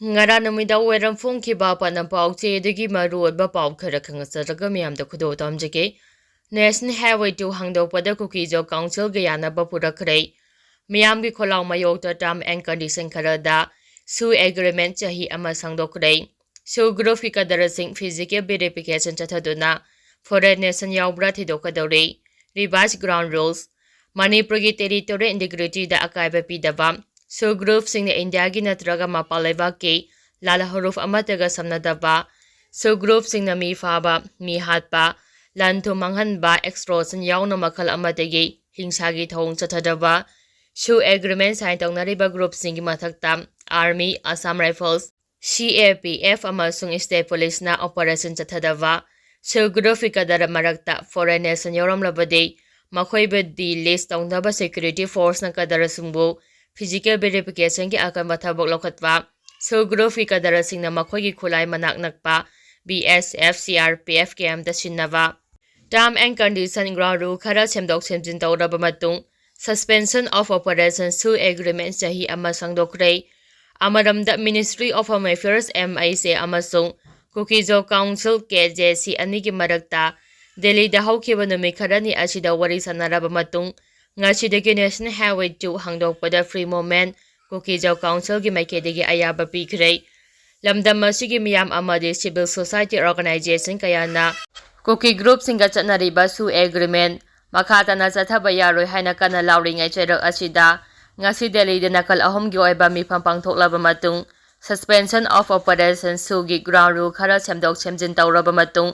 Ngara namida weram phongkiba panam chedagi maruodba paw khara khangasaraga miyamda khudo tamjage National Highway 2 hangdokpada Kukijo Council gayanaba purakhrei miyamgi kholaw mayokta term and condition kharada su agreement chahi ama sangdokhrei su group ki kadarasing physical verification chathaduna foreign nation yawbra thidokadore revised ground rules Manipur gi territory integrity da akaiba pidaba su group sing na India gi natraga mapaleba ke lala huruf amataga samnadaba su group sing na mi faba mi hatpa Lantu manghanba extortion yauna makhal amadagi hingsagi thong chathadaba su agreement sign tawnariba group singi mathakta Army Assam Rifles CAPF amasung State Police na operation chathadaba su group kadara marakta foreign nation yoramlabade makhoibadi list tawnaba security force na kadara sungbu physical verification ki akamba thabok lokhatwa su group kadara singna makhoigi khulai manak nakpa BSF CRPF KM da semnaba Term and condition ground rule khara semdok semjin tawraba matung suspension of operations su agreement chahi ama sangdokhrei amaramda Ministry of Home Affairs MIC amasung Kukijo Council KJC anigi marakta Delhi da hawkiba numi kharani asida wari sanaraba matung ngasidagi National Highway 2 hangdokpada free movement Kukijo Council gi maikedagi ayaba pikhrei lamdam asigi miyam amadi civil society organization kayana Kuki group singa chatnariba su agreement makhatana chathaba yaroi haina kana lauringai cherak asida ngasi Delhi da nakal ahom gi oiba mifam pangthoklaba matung suspension of operations su gi ground rule khara semdok semjin tawraba matung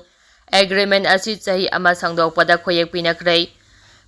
agreement asi chahi ama sangdokpada khoyek pinakrei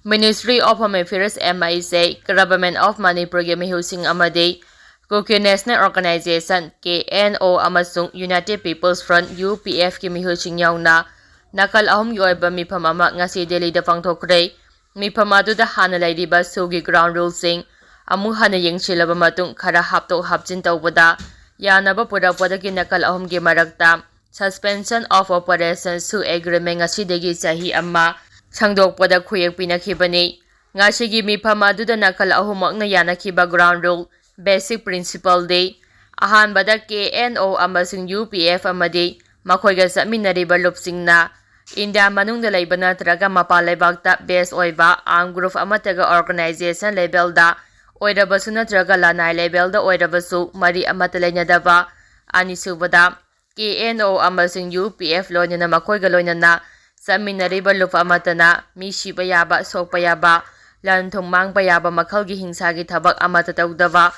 Ministry of Home Affairs MIC Government of Manipur gi mihusing amade Kuki National Organization KNO amasung United People's Front UPF ki mihusing yauna nakal ahom gi oiba mifam ama ngasi Delhi da pangthokrei mifam aduda hana lairiba sugi ground rules sing amu hana yengchilaba matung khara hapto hapjin tawbada yanaba purakpada ki nakal ahom gi marakta suspension of operations su agreement ngasi degi chahi amma sangdokpada khuyek pinakhibani ngasi gi mifam aduda nakal ahumak na yanakhiba ground rule basic principle de ahanbada KNO amasung UPF amadi makhoiga saminariba lupsingna India manungda laiba natraga mapal laibakta base oiba armed group amataga organization level da oirabasu natraga lanai level da oirabasu mari amata lainadaba anisubada KNO amasung UPF loinana makhoiga loinana saminariba lup amatana mi siba yaba sokpa yaba lanthong mangpa yaba makhalgi hingsagi thabak amata tawdaba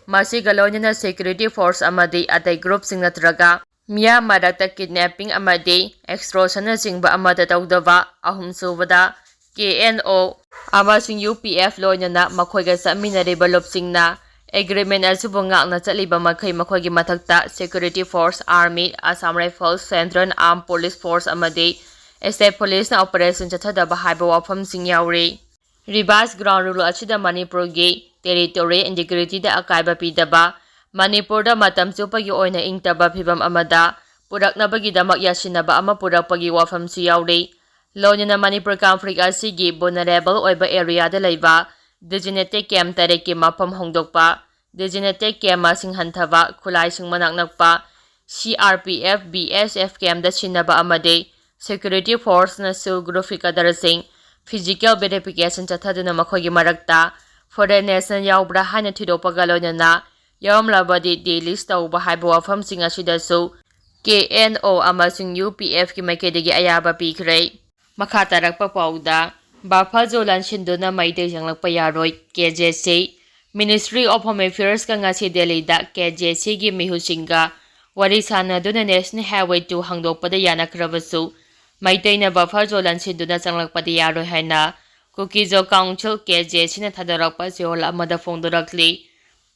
masiga loinana security force amadi atai group sing natraga Mia marakta kidnapping amadi extortion na singba amada tawdaba ahum subada KNO amasung UPF loinana makhoiga saminariba lupsingna agreement asubo ngakna chaliba makhai makhoigi mathakta security force Army Assam Rifles Central Armed Police Force amadi State Police na operation chathadaba haiba wafam sing yauri revised ground rule asida Manipur gi territory integrity da akaiba pidaba Manipur da matam chupagi oina ingtaba phibam amada puraknabagi damak yasinaba ama purakpagi wafam su yauri loinana Manipur conflict asigi vulnerable oiba area da leiba designated camp tareki mafam hongdokpa designated camp asing hanthaba khulai sing manak nakpa CRPF BSF camp da semnaba amade security force na su group kadarasing physical verification chathaduna makhogi marakta foreign nation yawbra haina thidopaga loinana Yawmlabadi daily tawba haiba wafam sing asidasu KNO amasung UPF ki maikedagi ayaba pikhrei makhatarakpa pawda bafa jolan sinduna maitei janglakpa yaroi KJC Ministry of Home Affairs ka ngasi Delhi da KJC gi mihusinga wari sanaduna National Highway 2 hangdokpada yanakrabasu maitei na bafa jolan sinduna janglakpada yaroi haina Kukijo Council KJC na thadarakpa jola amada phongdorakli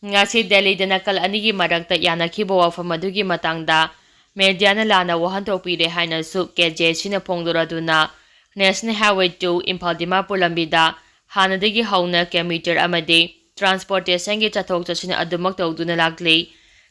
ngasi Delhi da nakal anigi marakta yanakhiba wafam adugi matangda mediana lana wahanthok pire haina su KJC na phongdoraduna National Highway 2 Imphal Dimapur lambida hanadagi hauna kilometer amadi transportation gi chathok chasina adumak tawduna lakli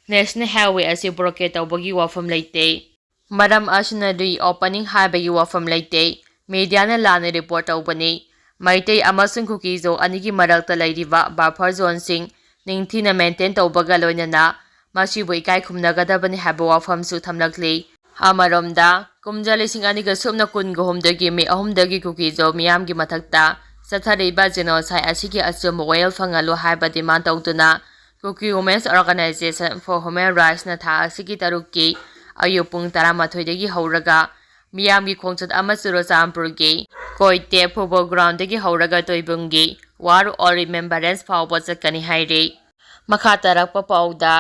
National Highway asi blockade tawbagi wafam leite maram asina reopening haibagi wafam leite mediana lana report tawbani maitei amasung Kukijo anigi marakta lairiba buffer zone sing ningthina maintain tawbaga loinana ꯃꯁꯤꯕꯨ ꯏꯀꯥꯏ ꯈꯨꯝꯅꯒꯗꯕꯅꯤ ꯍꯥꯏꯕ ꯋꯥꯐꯝꯁꯨ ꯊꯝꯂꯛꯂꯤ꯫ ꯑꯃꯔꯣꯝꯗ ꯀꯨꯝꯖꯥ 2023ꯒꯤ ꯃꯦ 3ꯗꯒꯤ ꯀꯨꯀꯤꯖꯣ ꯃꯤꯌꯥꯝꯒꯤ ꯃꯊꯛꯇ ꯆꯠꯊꯔꯤꯕ ꯖꯦꯅꯣꯁꯥꯏꯗ ꯑꯁꯤꯒꯤ ꯑꯆꯨꯝꯕ ꯋꯥꯌꯦꯜ ꯐꯪꯍꯜꯂꯨ ꯍꯥꯏꯕ ꯗꯤꯃꯥꯟ ꯇꯧꯗꯨꯅ ꯀꯨꯀꯤ ꯋꯨꯃꯦꯟꯁ ꯑꯣꯔꯒꯅꯥꯏꯖꯦꯁꯟ ꯐꯣꯔ ꯍ꯭ꯌꯨꯃꯦꯟ ꯔꯥꯏꯠꯁꯅ ꯊꯥ ꯑꯁꯤꯒꯤ 6ꯀꯤ ꯑꯌꯨꯛ ꯄꯨꯡ 12ꯗꯒꯤ ꯍꯧꯔꯒ ꯃꯤꯌꯥꯝꯒꯤ ꯈꯣꯡꯆꯠ ꯑꯃ ꯆꯨꯔꯆꯥꯟꯄꯨꯔꯒꯤ ꯀꯣꯏꯇꯦ ꯐꯨꯠꯕꯣꯜ ꯒ꯭ꯔꯥꯎꯟꯗꯒꯤ ꯍꯧꯔꯒ ꯇꯣꯏꯕꯨꯡꯒꯤ ꯋꯥꯔ ꯑꯣꯜ ꯔꯤꯃꯦꯝꯕꯔꯦꯟꯁ ꯐꯥꯎꯕ ꯆꯠꯀꯅꯤ ꯍꯥꯏꯔꯤ꯫ ꯃꯈꯥ ꯇꯥꯔꯛꯄ ꯄꯥꯎꯗ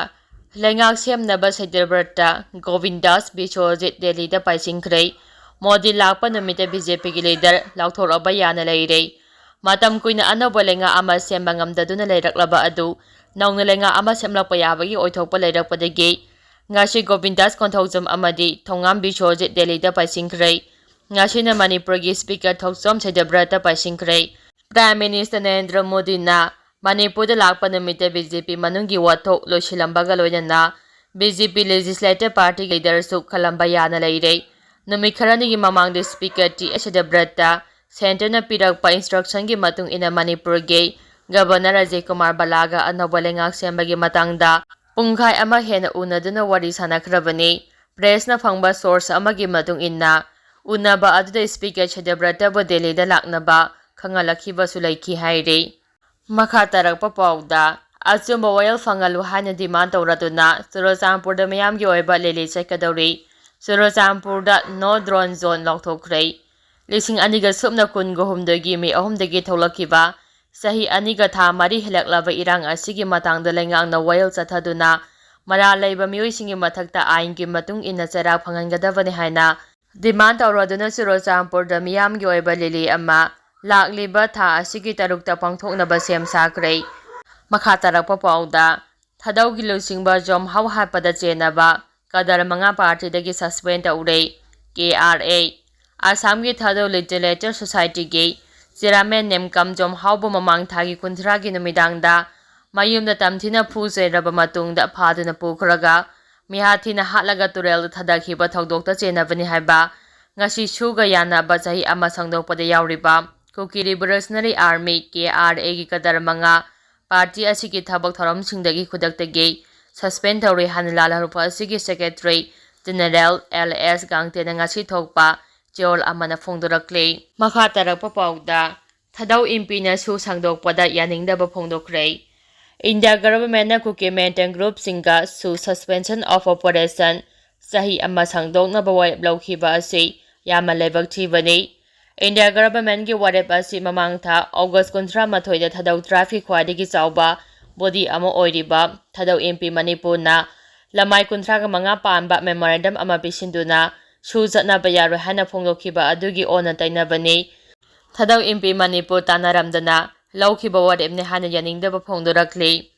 ꯂꯩꯉꯥꯛ ꯁꯦꯝꯅꯕ ꯁꯩꯇꯚ꯭ꯔꯇ ꯒꯣꯕꯤꯟꯗꯥꯁ ꯕꯤꯁ꯭ꯋꯖꯤꯠ ꯗꯦꯜꯂꯤꯗ ꯄꯥꯏꯁꯤꯟꯈ꯭ꯔꯦ꯫ ꯃꯣꯗꯤ ꯂꯥꯛꯄ ꯅꯨꯃꯤꯠꯇ ꯕꯤꯖꯦꯄꯤꯒꯤ ꯂꯤꯗꯔ ꯂꯥꯎꯊꯣꯛꯂꯕ ꯌꯥꯅ ꯂꯩꯔꯦ꯫ ꯃꯇꯝ ꯀꯨꯏꯅ ꯑꯅꯧꯕ ꯂꯩꯉꯥꯛ ꯑꯃ ꯁꯦꯝꯕ ꯉꯝꯗꯗꯨꯅ ꯂꯩꯔꯛꯂꯕ ꯑꯗꯨ ꯅꯧꯅ ꯂꯩꯉꯥꯛ ꯑꯃ ꯁꯦꯝꯂꯛꯄ ꯌꯥꯕꯒꯤ ꯑꯣꯏꯊꯣꯛꯄ ꯂꯩꯔꯛꯄꯗꯒꯤ ꯉꯁꯤ ꯒꯣꯕꯤꯟꯗꯥꯁ ꯀꯣꯟꯊꯧꯖꯝ ꯑꯃꯗꯤ ꯊꯣꯉꯥꯝ ꯕꯤꯁ꯭ꯋꯖꯤꯠ ꯗꯦꯜꯂꯤꯗ ꯄꯥꯏꯁꯤꯟꯈ꯭ꯔꯦ꯫ ꯉꯁꯤꯅ ꯃꯅꯤꯄꯨꯔꯒꯤ ꯁ꯭ꯄꯤꯀꯔ ꯊꯣꯛꯆꯣꯝ ꯁꯩꯇꯚ꯭ꯔꯇ ꯄꯥꯏꯁꯤꯟꯈ꯭ꯔꯦ꯫ ꯄ꯭ꯔꯥꯏꯝ ꯃꯤꯅꯤꯁꯇꯔ ꯅꯔꯦꯟꯗ꯭ꯔ ꯃꯣꯗꯤꯅ ꯃꯅꯤꯄꯨꯔꯗ ꯂꯥꯛꯄ ꯅꯨꯃꯤꯠꯇ ꯕꯤꯖꯦꯄꯤ ꯃꯅꯨꯡꯒꯤ ꯋꯥꯊꯣꯛ ꯂꯣꯏꯁꯤꯜꯂꯝꯕꯒ ꯂꯣꯏꯅꯅ ꯕꯤꯖꯦꯄꯤ ꯂꯦꯖꯤꯁꯂꯦꯇꯤꯚ ꯄꯥꯔꯇꯤꯒꯤ ꯂꯤꯗꯔꯁꯨ ꯈꯜꯂꯝꯕ ꯌꯥꯅ ꯂꯩꯔꯦ꯫ ꯅꯨꯃꯤꯠ ꯈꯔꯅꯤꯒꯤ ꯃꯃꯥꯡꯗ ꯁ꯭ꯄꯤꯀꯔ ꯇꯤ ꯑꯦꯁ ꯁꯩꯇꯚ꯭ꯔꯇ ꯁꯦꯟꯇꯔꯅ ꯄꯤꯔꯛꯄ ꯏꯟꯁꯇ꯭ꯔꯛꯁꯟꯒꯤ ꯃꯇꯨꯡ ꯏꯟꯅ ꯃꯅꯤꯄꯨꯔꯒꯤ ꯒꯚꯔꯅꯔ ꯑꯖꯌ ꯀꯨꯃꯥꯔ ꯕꯜꯂꯥꯒ ꯑꯅꯧꯕ ꯂꯩꯉꯥꯛ ꯁꯦꯝꯕꯒꯤ ꯃꯇꯥꯡꯗ ꯄꯨꯡꯈꯥꯏ ꯑꯃ ꯍꯦꯟꯅ ꯎꯅꯗꯨꯅ ꯋꯥꯔꯤ ꯁꯥꯟꯅꯈ꯭ꯔꯕꯅꯤ꯫ ꯄ꯭ꯔꯦꯁꯅ ꯐꯪꯕ ꯁꯣꯔꯁ ꯑꯃꯒꯤ ꯃꯇꯨꯡ ꯏꯟꯅ ꯎꯅꯕ ꯑꯗꯨꯗ ꯁ꯭ꯄꯤꯀꯔ ꯁꯩꯇꯚ꯭ꯔꯇꯕꯨ ꯗꯦꯜꯂꯤꯗ ꯂꯥꯛꯅꯕ ꯈꯪꯍꯜꯂꯛꯈꯤꯕꯁꯨ ꯂꯩꯈꯤ ꯍꯥꯏꯔꯤ꯫ ꯃꯈꯥ ꯇꯥꯔꯛꯄ ꯄꯥꯎꯗ ꯑꯆꯨꯝꯕ ꯋꯥꯌꯦꯜ ꯐꯪꯍꯜꯂꯨ ꯍꯥꯏꯅ ꯗꯤꯃꯥꯟ ꯇꯧꯔꯗꯨꯅ ꯆꯨꯔꯆꯥꯟꯄꯨꯔꯗ ꯃꯤꯌꯥꯝꯒꯤ ꯑꯣꯏꯕ ꯔꯦꯂꯤ ꯆꯠꯀꯗꯧꯔꯤ꯫ ꯆꯨꯔꯆꯥꯟꯄꯨꯔꯗ ꯅꯣ ꯗ꯭ꯔꯣꯟ ꯖꯣꯟ ꯂꯥꯎꯊꯣꯛꯈ꯭ꯔꯦ꯫ 2023ꯒꯤ ꯃꯦ 3ꯗꯒꯤ ꯊꯣꯛꯂꯛꯈꯤꯕ ꯆꯍꯤ 2ꯒ ꯊꯥ 4 ꯍꯦꯜꯂꯛꯂꯕ ꯏꯔꯥꯡ ꯑꯁꯤꯒꯤ ꯃꯇꯥꯡꯗ ꯂꯩꯉꯥꯛꯅ ꯋꯥꯌꯦꯜ ꯆꯠꯊꯗꯨꯅ ꯃꯔꯥꯜ ꯂꯩꯕ ꯃꯤꯑꯣꯏꯁꯤꯡꯒꯤ ꯃꯊꯛꯇ ꯑꯥꯏꯟꯒꯤ ꯃꯇꯨꯡ ꯏꯟꯅ ꯆꯩꯔꯥꯛ ꯐꯪꯍꯟꯒꯗꯕꯅꯤ ꯍꯥꯏꯅ ꯗꯤꯃꯥꯟ ꯇꯧꯔꯗꯨꯅ ꯆꯨꯔꯆꯥꯟꯄꯨꯔꯗ ꯃꯤꯌꯥꯝꯒꯤ ꯑꯣꯏꯕ ꯔꯦꯂꯤ ꯑꯃ ꯂꯥꯛꯂꯤꯕ ꯊꯥ ꯑꯁꯤꯒꯤ 6ꯇ ꯄꯥꯡꯊꯣꯛꯅꯕ ꯁꯦꯝ ꯁꯥꯈ꯭ꯔꯦ꯫ ꯃꯈꯥ ꯇꯥꯔꯛꯄ ꯄꯥꯎꯗ ꯊꯥꯗꯧꯒꯤ ꯂꯨꯆꯤꯡꯕ ꯖꯣꯝꯍꯥꯎ ꯍꯥꯠꯄꯗ ꯆꯦꯟꯅꯕ ꯀꯗꯔ 5 ꯄꯥꯔꯇꯤꯗꯒꯤ ꯁꯁꯄꯦꯟ ꯇꯧꯔꯦ꯫ KRA ꯑꯁꯥꯝꯒꯤ ꯊꯥꯗꯧ ꯂꯤꯇꯔꯦꯆꯔ ꯁꯣꯁꯥꯏꯇꯤꯒꯤ ꯆꯦꯌꯔꯃꯦꯟ ꯅꯦꯝꯀꯝ ꯖꯣꯝꯍꯥꯎꯕꯨ ꯃꯃꯥꯡ ꯊꯥꯒꯤ 30ꯒꯤ ꯅꯨꯃꯤꯗꯥꯡꯗ ꯃꯌꯨꯝꯗ ꯇꯝꯊꯤꯅ ꯐꯨ ꯆꯩꯔꯕ ꯃꯇꯨꯡꯗ ꯐꯥꯗꯨꯅ ꯄꯨꯈ꯭ꯔꯒ ꯃꯤꯍꯥꯊꯤꯅ ꯍꯥꯠꯂꯒ ꯇꯨꯔꯦꯜꯗ ꯊꯥꯗꯈꯤꯕ ꯊꯧꯗꯣꯛꯇ ꯆꯦꯟꯅꯕꯅꯤ ꯍꯥꯏꯕ ꯉꯁꯤ ꯁꯨꯒ ꯌꯥꯅꯕ ꯆꯍꯤ ꯑꯃ ꯁꯥꯡꯗꯣꯛꯄꯗ ꯌꯥꯎꯔꯤꯕ ꯀꯨꯀꯤ ꯂꯤꯕꯔꯦꯁꯅꯔꯤ ꯑꯥꯔꯃꯤ KRAꯒꯤ ꯀꯗꯔ 5 ꯄꯥꯔꯇꯤ ꯑꯁꯤꯒꯤ ꯊꯕꯛ ꯊꯧꯔꯝꯁꯤꯡꯗꯒꯤ ꯈꯨꯗꯛꯇꯒꯤ ꯁꯁꯄꯦꯟ ꯇꯧꯔꯦ ꯍꯥꯏꯅ ꯂꯥꯜꯍꯧꯔꯛꯄ ꯑꯁꯤꯒꯤ ꯁꯦꯀ꯭ꯔꯦꯇꯔꯤ ꯖꯦꯅꯔꯦꯜ LS ꯒꯥꯡꯇꯦꯅ ꯉꯁꯤ ꯊꯣꯛꯄ ꯆꯦꯔꯣꯜ ꯑꯃꯅ ꯐꯣꯡꯗꯣꯔꯛꯂꯤ꯫ ꯃꯈꯥ ꯇꯥꯔꯛꯄ ꯄꯥꯎꯗ ꯊꯥꯗꯧ ꯑꯦꯝꯄꯤꯅ ꯁꯨ ꯁꯥꯡꯗꯣꯛꯄꯗ ꯌꯥꯅꯤꯡꯗꯕ ꯐꯣꯡꯗꯣꯛꯈ꯭ꯔꯦ꯫ ꯏꯟꯗꯤꯌꯥ ꯒꯚꯔꯟꯃꯦꯟꯠꯅ ꯀꯨꯀꯤ ꯃꯤꯂꯤꯇꯦꯟꯠ ꯒ꯭ꯔꯨꯞꯁꯤꯡꯒ ꯁꯨ ꯁꯁꯄꯦꯟꯁꯟ ꯑꯣꯐ ꯑꯣꯄꯔꯦꯁꯟ ꯆꯍꯤ ꯑꯃ ꯁꯥꯡꯗꯣꯛꯅꯕ ꯋꯥꯔꯦꯞ ꯂꯧꯈꯤꯕ ꯑꯁꯤ ꯌꯥꯝꯅ ꯂꯥꯏꯕꯛ ꯊꯤꯕꯅꯤ꯫ ꯏꯟꯗꯤꯌꯥ ꯒꯚꯔꯟꯃꯦꯟꯠꯀꯤ ꯋꯥꯔꯦꯞ ꯑꯁꯤ ꯃꯃꯥꯡ ꯊꯥ ꯑꯣꯒꯁꯠ 28ꯗ ꯊꯥꯗꯧ ꯇ꯭ꯔꯥꯏꯕꯀꯤ ꯈ꯭ꯋꯥꯏꯗꯒꯤ ꯆꯥꯎꯕ ꯕꯣꯗꯤ ꯑꯃ ꯑꯣꯏꯔꯤꯕ ꯊꯥꯗꯧ MP ꯃꯅꯤꯄꯨꯔꯅ ꯂꯃꯥꯏ 35 ꯄꯥꯟꯕ ꯃꯦꯃꯣꯔꯦꯟꯗꯝ ꯑꯃ ꯄꯤꯁꯤꯟꯗꯨꯅ ꯁꯨ ꯆꯠꯅꯕ ꯌꯥꯔꯣꯏ ꯍꯥꯏꯅ ꯐꯣꯡꯗꯣꯛꯈꯤꯕ ꯑꯗꯨꯒꯤ ꯑꯣꯟꯅ ꯇꯩꯅꯕꯅꯤ꯫ ꯊꯥꯗꯧ MP ꯃꯅꯤꯄꯨꯔ ꯇꯥꯟꯅꯔꯝꯗꯅ ꯂꯧꯈꯤꯕ ꯋꯥꯔꯦꯞꯅꯤ ꯍꯥꯏꯅ ꯌꯥꯅꯤꯡꯗꯕ ꯐꯣꯡꯗꯣꯔꯛꯂꯤ꯫